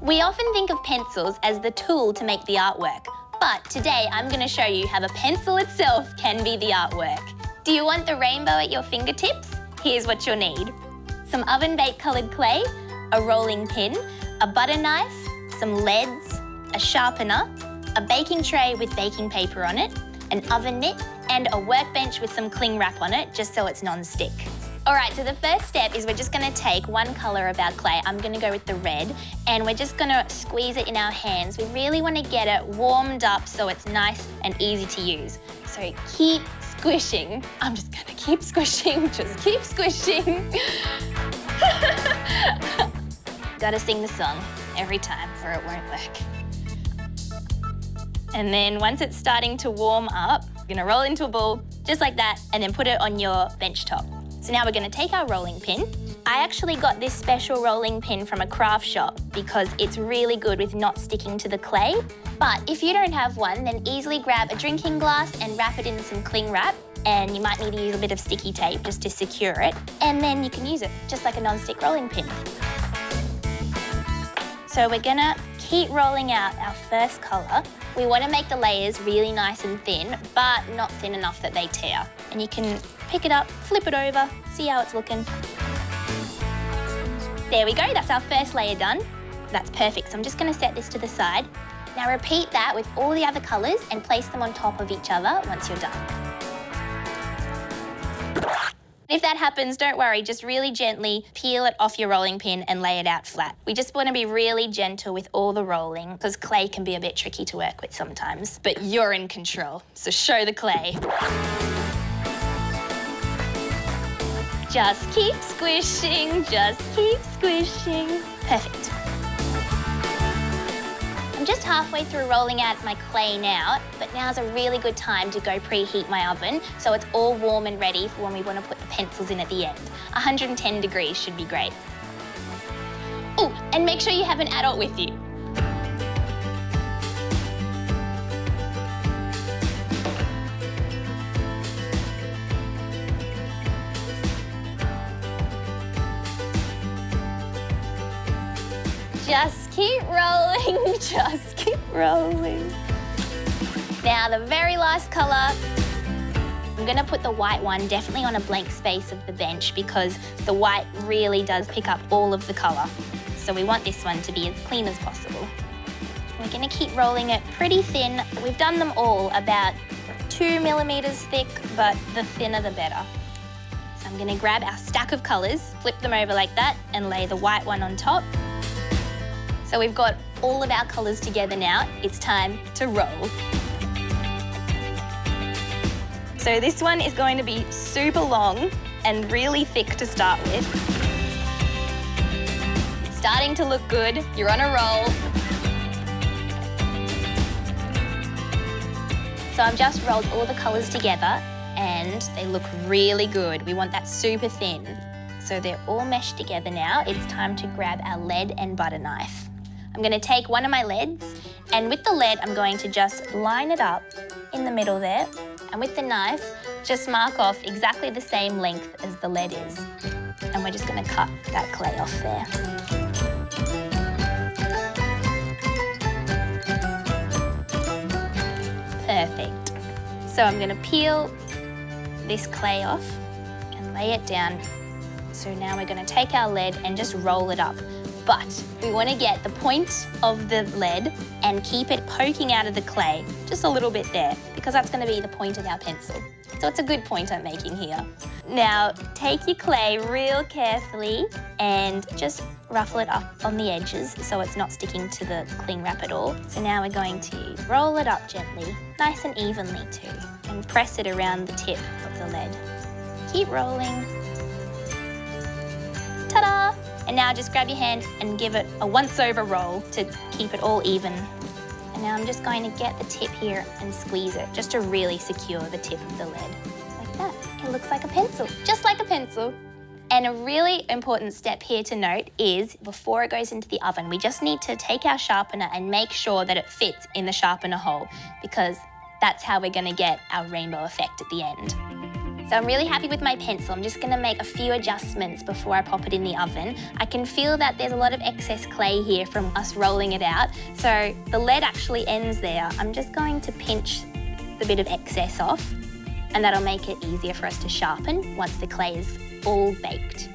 We often think of pencils as the tool to make the artwork, but today I'm going to show you how the pencil itself can be the artwork. Do you want the rainbow at your fingertips? Here's what you'll need. Some oven-baked coloured clay, a rolling pin, a butter knife, some leads, a sharpener, a baking tray with baking paper on it, an oven mitt, and a workbench with some cling wrap on it, just so it's non-stick. All right, so the first step is we're just gonna take one colour of our clay. I'm gonna go with the red, and we're just gonna squeeze it in our hands. We really wanna get it warmed up so it's nice and easy to use. So keep squishing. I'm just gonna keep squishing, just keep squishing. Gotta sing the song every time or it won't work. And then once it's starting to warm up, you're gonna roll into a ball just like that and then put it on your bench top. So now we're gonna take our rolling pin. I actually got this special rolling pin from a craft shop because it's really good with not sticking to the clay. But if you don't have one, then easily grab a drinking glass and wrap it in some cling wrap. And you might need to use a bit of sticky tape just to secure it. And then you can use it just like a non-stick rolling pin. So we're gonna keep rolling out our first colour. We wanna make the layers really nice and thin, but not thin enough that they tear. And you can pick it up, flip it over, see how it's looking. There we go, that's our first layer done. That's perfect, so I'm just gonna set this to the side. Now repeat that with all the other colours and place them on top of each other once you're done. If that happens, don't worry, just really gently peel it off your rolling pin and lay it out flat. We just want to be really gentle with all the rolling because clay can be a bit tricky to work with sometimes, but you're in control, so show the clay. Just keep squishing, just keep squishing. Perfect. I'm just halfway through rolling out my clay now, but now's a really good time to go preheat my oven so it's all warm and ready for when we want to put the pencils in at the end. 110 degrees should be great. Oh, and make sure you have an adult with you. Just keep rolling, just keep rolling. Now the very last colour, I'm gonna put the white one definitely on a blank space of the bench because the white really does pick up all of the colour. So we want this one to be as clean as possible. We're gonna keep rolling it pretty thin. We've done them all about 2 millimetres thick, but the thinner the better. So I'm gonna grab our stack of colours, flip them over like that, and lay the white one on top. So we've got all of our colours together now. It's time to roll. So this one is going to be super long and really thick to start with. It's starting to look good. You're on a roll. So I've just rolled all the colours together and they look really good. We want that super thin. So they're all meshed together now. It's time to grab our lead and butter knife. I'm going to take one of my leads, and with the lead, I'm going to just line it up in the middle there, and with the knife, just mark off exactly the same length as the lead is. And we're just going to cut that clay off there. Perfect. So I'm going to peel this clay off and lay it down. So now we're going to take our lead and just roll it up. But we want to get the point of the lead and keep it poking out of the clay, just a little bit there, because that's going to be the point of our pencil. So it's a good point I'm making here. Now, take your clay real carefully and just ruffle it up on the edges so it's not sticking to the cling wrap at all. So now we're going to roll it up gently, nice and evenly too, and press it around the tip of the lead. Keep rolling. Ta-da! And now just grab your hand and give it a once-over roll to keep it all even. And now I'm just going to get the tip here and squeeze it, just to really secure the tip of the lead. Like that. It looks like a pencil, just like a pencil. And a really important step here to note is, before it goes into the oven, we just need to take our sharpener and make sure that it fits in the sharpener hole, because that's how we're going to get our rainbow effect at the end. So I'm really happy with my pencil. I'm just gonna make a few adjustments before I pop it in the oven. I can feel that there's a lot of excess clay here from us rolling it out. So the lead actually ends there. I'm just going to pinch the bit of excess off, and that'll make it easier for us to sharpen once the clay is all baked.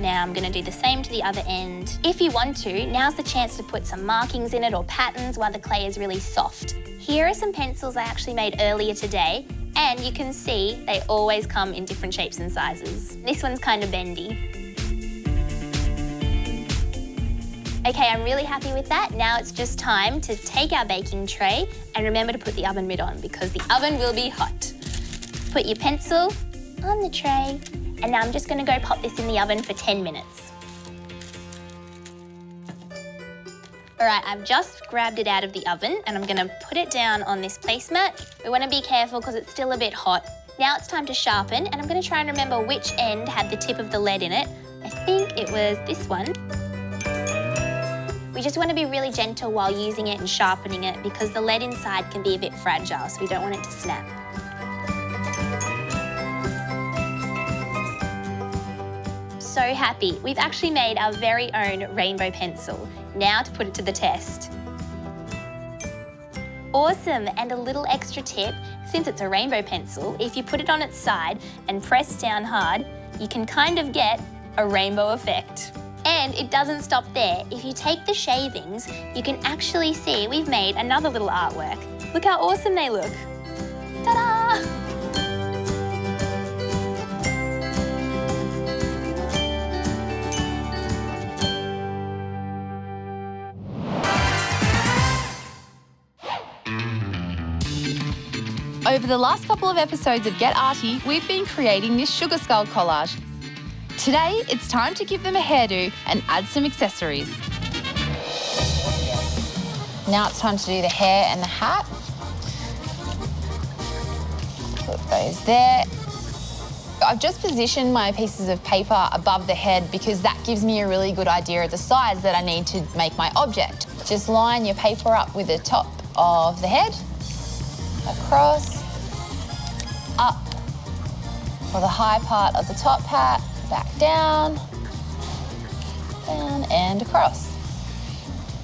Now I'm gonna do the same to the other end. If you want to, now's the chance to put some markings in it or patterns while the clay is really soft. Here are some pencils I actually made earlier today, and you can see they always come in different shapes and sizes. This one's kind of bendy. Okay, I'm really happy with that. Now it's just time to take our baking tray and remember to put the oven mitt on because the oven will be hot. Put your pencil on the tray, and now I'm just gonna go pop this in the oven for 10 minutes. All right, I've just grabbed it out of the oven and I'm gonna put it down on this placemat. We wanna be careful because it's still a bit hot. Now it's time to sharpen, and I'm gonna try and remember which end had the tip of the lead in it. I think it was this one. We just wanna be really gentle while using it and sharpening it because the lead inside can be a bit fragile, so we don't want it to snap. So happy. We've actually made our very own rainbow pencil. Now to put it to the test. Awesome, and a little extra tip, since it's a rainbow pencil, if you put it on its side and press down hard, you can kind of get a rainbow effect. And it doesn't stop there. If you take the shavings, you can actually see we've made another little artwork. Look how awesome they look. Ta-da! Over the last couple of episodes of Get Arty, we've been creating this sugar skull collage. Today, it's time to give them a hairdo and add some accessories. Now it's time to do the hair and the hat. Put those there. I've just positioned my pieces of paper above the head because that gives me a really good idea of the size that I need to make my object. Just line your paper up with the top of the head, across, up for the high part of the top hat, back down, down and across.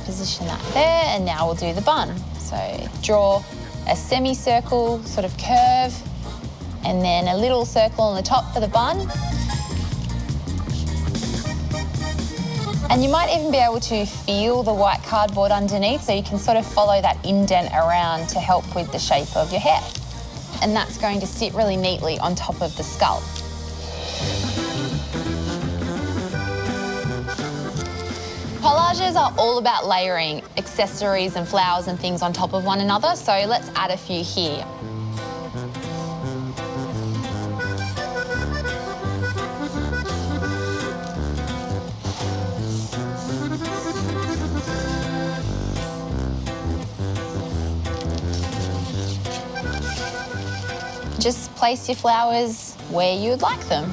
Position that there, and now we'll do the bun. So draw a semicircle sort of curve and then a little circle on the top for the bun. And you might even be able to feel the white cardboard underneath, so you can sort of follow that indent around to help with the shape of your hair. And that's going to sit really neatly on top of the skull. Collages are all about layering accessories and flowers and things on top of one another, so let's add a few here. Just place your flowers where you would like them.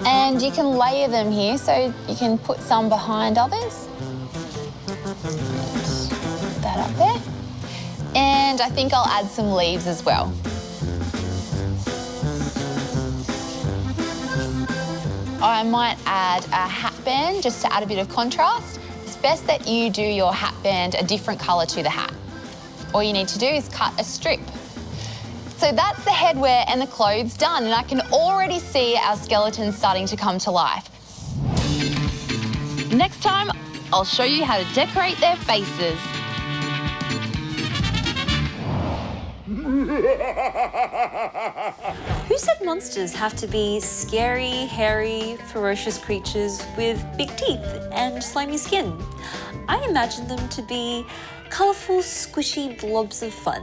And you can layer them here, so you can put some behind others. Put that up there. And I think I'll add some leaves as well. I might add a hat band just to add a bit of contrast. It's best that you do your hat band a different colour to the hat. All you need to do is cut a strip. So that's the headwear and the clothes done, and I can already see our skeletons starting to come to life. Next time, I'll show you how to decorate their faces. Who said monsters have to be scary, hairy, ferocious creatures with big teeth and slimy skin? I imagined them to be colourful, squishy blobs of fun.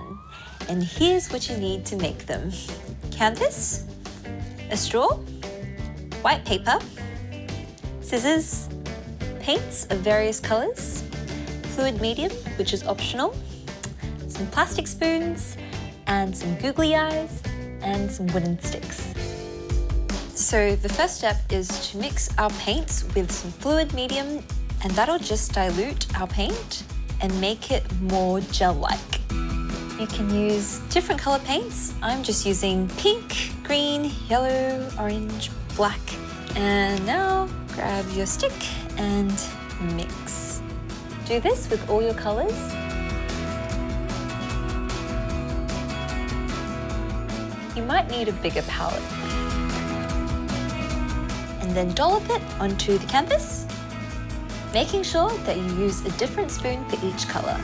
And here's what you need to make them. Canvas, a straw, white paper, scissors, paints of various colours, fluid medium, which is optional, some plastic spoons, and some googly eyes, and some wooden sticks. So the first step is to mix our paints with some fluid medium, and that'll just dilute our paint and make it more gel-like. You can use different color paints. I'm just using pink, green, yellow, orange, black. And now grab your stick and mix. Do this with all your colors. You might need a bigger palette. And then dollop it onto the canvas, making sure that you use a different spoon for each color.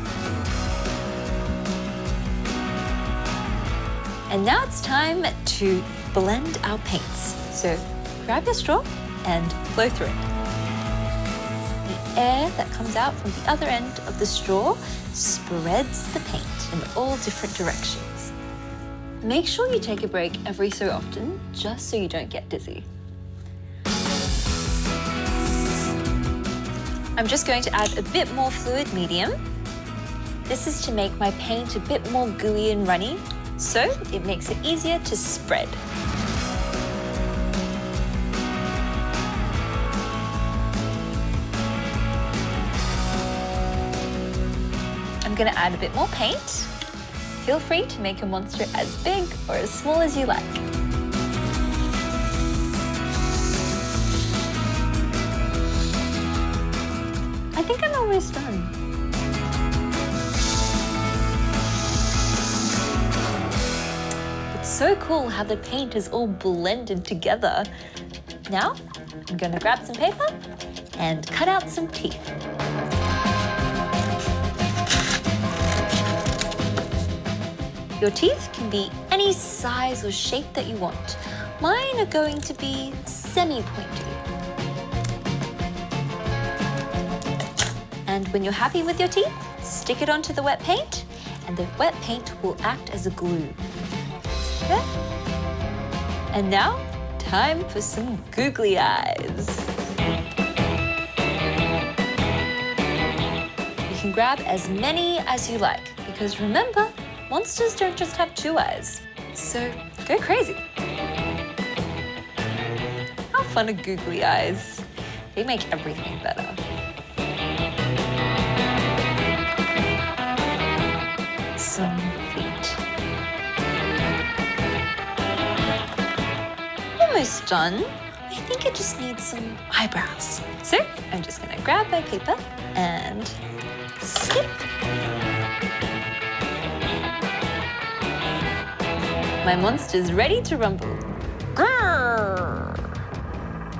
And now it's time to blend our paints. So grab your straw and blow through it. The air that comes out from the other end of the straw spreads the paint in all different directions. Make sure you take a break every so often, just so you don't get dizzy. I'm just going to add a bit more fluid medium. This is to make my paint a bit more gooey and runny, so it makes it easier to spread. I'm going to add a bit more paint. Feel free to make your monster as big or as small as you like. I think I'm almost done. It's so cool how the paint is all blended together. Now, I'm gonna grab some paper and cut out some teeth. Your teeth can be any size or shape that you want. Mine are going to be semi-pointy. And when you're happy with your teeth, stick it onto the wet paint, and the wet paint will act as a glue. Okay. And now, time for some googly eyes. You can grab as many as you like, because remember, monsters don't just have 2 eyes. So go crazy. How fun are googly eyes? They make everything better. Some feet. Almost done. I think it just needs some eyebrows. So I'm just gonna grab my paper and snip. My monster's ready to rumble. Grrr!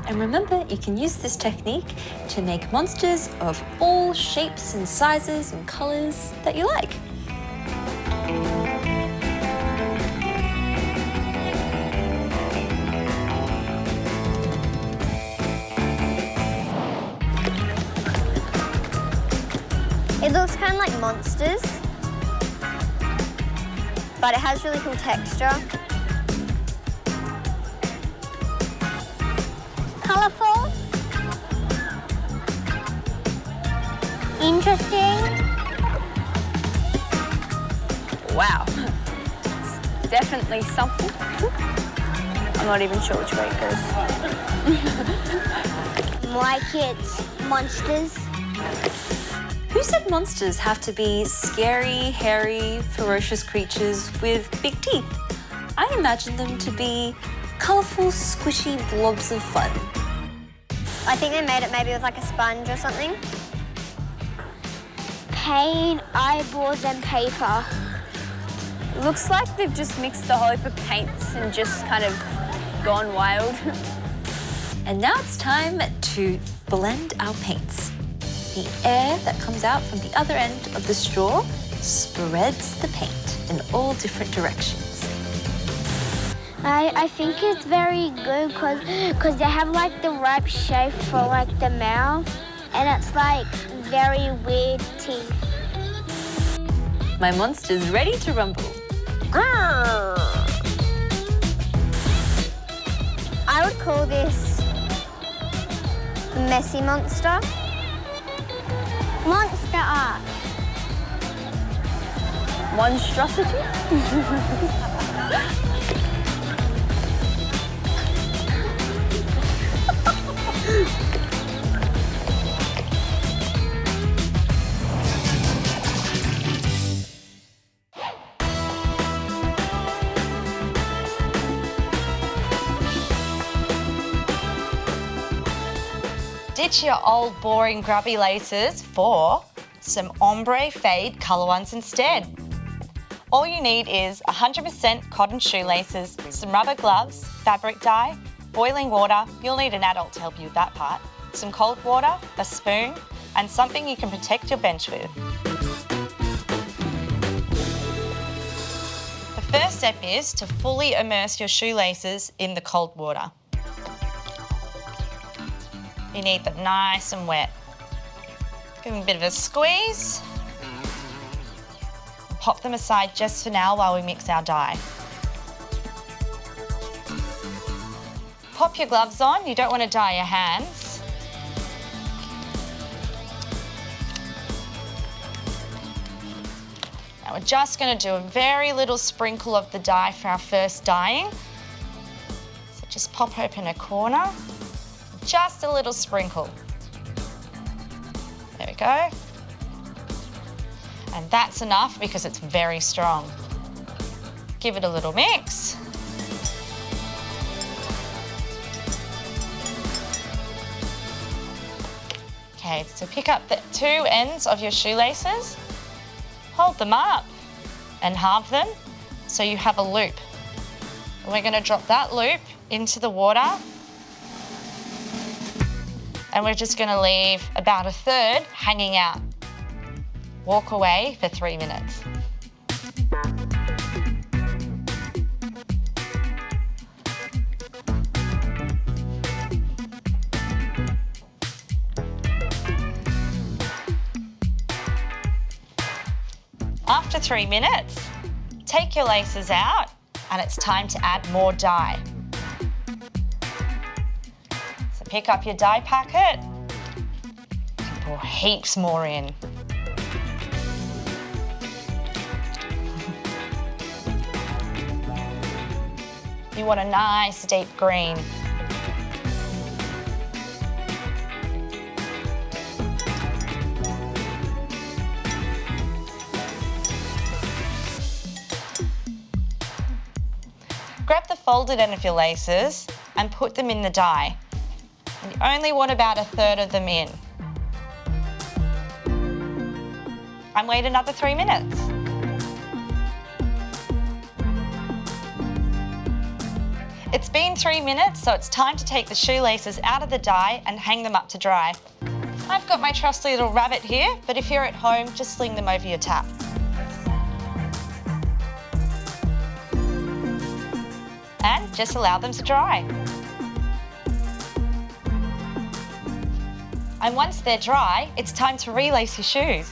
And remember, you can use this technique to make monsters of all shapes and sizes and colors that you like. It looks kind of like monsters, but it has really cool texture. Colourful. Interesting. Wow, it's definitely something. I'm not even sure which way it goes. Like it's monsters. Who said monsters have to be scary, hairy, ferocious creatures with big teeth? I imagine them to be colourful, squishy blobs of fun. I think they made it maybe with like a sponge or something. Paint, eyeballs and paper. Looks like they've just mixed a whole heap of paints and just kind of gone wild. And now it's time to blend our paints. The air that comes out from the other end of the straw spreads the paint in all different directions. I think it's very good because they have like the right shape for like the mouth, and it's like very weird teeth. My monster's ready to rumble. Grrr. I would call this messy monster. Monster art. Monstrosity? Ditch your old boring grubby laces for some ombre fade colour ones instead. All you need is 100% cotton shoelaces, some rubber gloves, fabric dye, boiling water, you'll need an adult to help you with that part, some cold water, a spoon, and something you can protect your bench with. The first step is to fully immerse your shoelaces in the cold water. You need them nice and wet. Give them a bit of a squeeze. Pop them aside just for now while we mix our dye. Pop your gloves on, you don't want to dye your hands. Now we're just going to do a very little sprinkle of the dye for our first dyeing. So just pop open a corner. Just a little sprinkle. There we go. And that's enough because it's very strong. Give it a little mix. Okay, so pick up the two ends of your shoelaces, hold them up and halve them so you have a loop. And we're going to drop that loop into the water. And we're just going to leave about a third hanging out. Walk away for 3 minutes. After 3 minutes, take your laces out and it's time to add more dye. Pick up your dye packet and pour heaps more in. You want a nice deep green. Grab the folded end of your laces and put them in the dye. And you only want about a third of them in. And wait another 3 minutes. It's been 3 minutes, so it's time to take the shoelaces out of the dye and hang them up to dry. I've got my trusty little rabbit here, but if you're at home, just sling them over your tap. And just allow them to dry. And once they're dry, it's time to relace your shoes.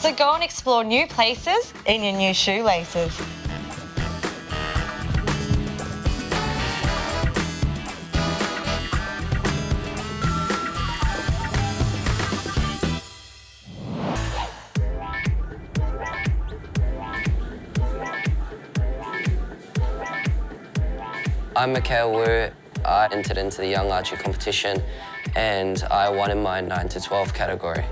So go and explore new places in your new shoelaces. I'm Mikael Woo. I entered into the Young Archery competition and I won in my 9 to 12 category.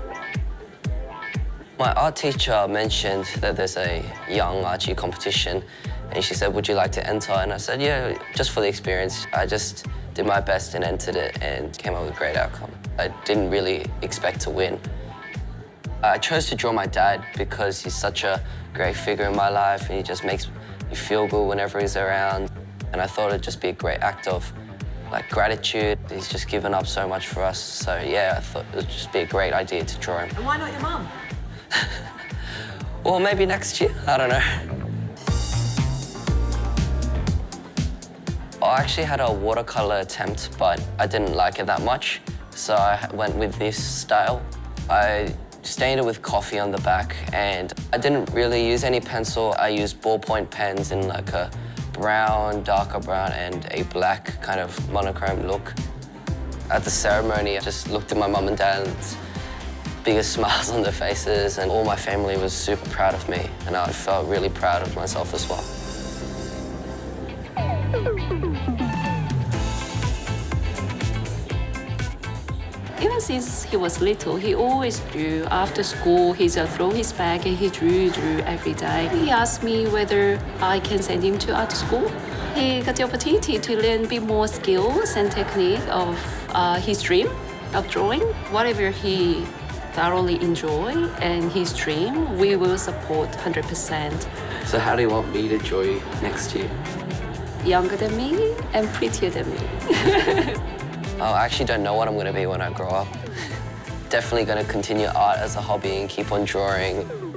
My art teacher mentioned that there's a Young Archery competition and she said, would you like to enter? And I said, yeah, just for the experience. I just did my best and entered it and came up with a great outcome. I didn't really expect to win. I chose to draw my dad because he's such a great figure in my life and he just makes me feel good whenever he's around. And I thought it'd just be a great act of gratitude. He's just given up so much for us. So yeah, I thought it would just be a great idea to draw him. And why not your mum? Well, maybe next year, I don't know. I actually had a watercolor attempt, but I didn't like it that much. So I went with this style. I stained it with coffee on the back and I didn't really use any pencil. I used ballpoint pens in like a brown, darker brown, and a black kind of monochrome look. At the ceremony, I just looked at my mum and dad's biggest smiles on their faces, and all my family was super proud of me, and I felt really proud of myself as well. Ever since he was little, he always drew. After school, he's throw his bag and he drew every day. He asked me whether I can send him to art school. He got the opportunity to learn a bit more skills and technique of his dream of drawing. Whatever he thoroughly enjoy and his dream, we will support 100%. So how do you want me to draw you next year? Younger than me and prettier than me. I actually don't know what I'm going to be when I grow up. Definitely going to continue art as a hobby and keep on drawing.